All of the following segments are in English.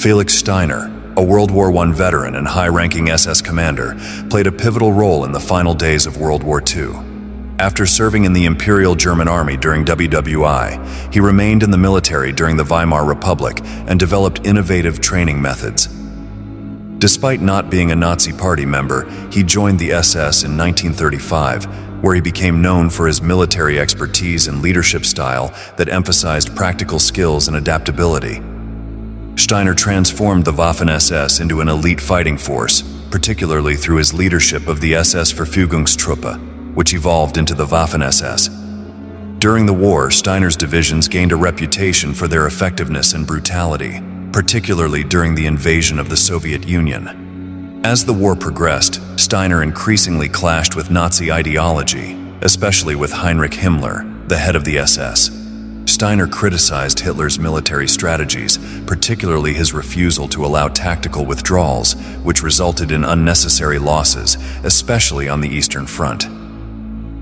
Felix Steiner, a World War I veteran and high-ranking SS commander, played a pivotal role in the final days of World War II. After serving in the Imperial German Army during WWI, he remained in the military during the Weimar Republic and developed innovative training methods. Despite not being a Nazi Party member, he joined the SS in 1935, where he became known for his military expertise and leadership style that emphasized practical skills and adaptability. Steiner transformed the Waffen-SS into an elite fighting force, particularly through his leadership of the SS Verfügungstruppe, which evolved into the Waffen-SS. During the war, Steiner's divisions gained a reputation for their effectiveness and brutality, particularly during the invasion of the Soviet Union. As the war progressed, Steiner increasingly clashed with Nazi ideology, especially with Heinrich Himmler, the head of the SS. Steiner criticized Hitler's military strategies, particularly his refusal to allow tactical withdrawals, which resulted in unnecessary losses, especially on the Eastern Front.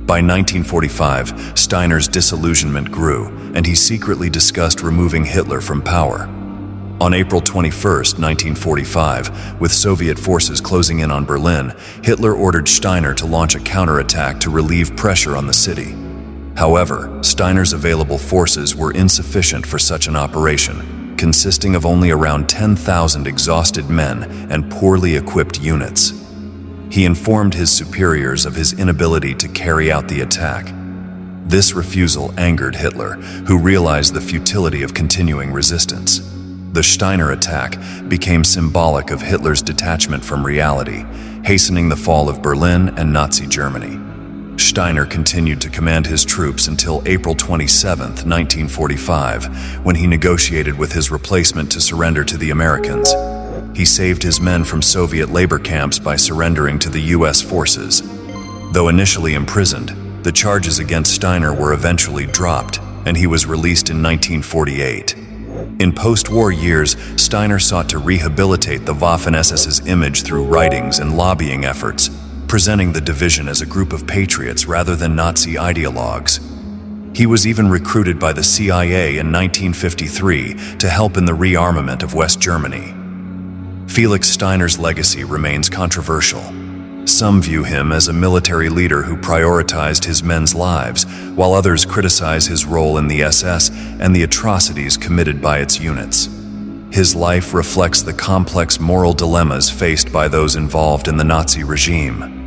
By 1945, Steiner's disillusionment grew, and he secretly discussed removing Hitler from power. On April 21, 1945, with Soviet forces closing in on Berlin, Hitler ordered Steiner to launch a counterattack to relieve pressure on the city. However, Steiner's available forces were insufficient for such an operation, consisting of only around 10,000 exhausted men and poorly equipped units. He informed his superiors of his inability to carry out the attack. This refusal angered Hitler, who realized the futility of continuing resistance. The Steiner attack became symbolic of Hitler's detachment from reality, hastening the fall of Berlin and Nazi Germany. Steiner continued to command his troops until April 27, 1945, when he negotiated with his replacement to surrender to the Americans. He saved his men from Soviet labor camps by surrendering to the U.S. forces. Though initially imprisoned, the charges against Steiner were eventually dropped, and he was released in 1948. In post-war years, Steiner sought to rehabilitate the Waffen-SS's image through writings and lobbying efforts, presenting the division as a group of patriots rather than Nazi ideologues. He was even recruited by the CIA in 1953 to help in the rearmament of West Germany. Felix Steiner's legacy remains controversial. Some view him as a military leader who prioritized his men's lives, while others criticize his role in the SS and the atrocities committed by its units. His life reflects the complex moral dilemmas faced by those involved in the Nazi regime.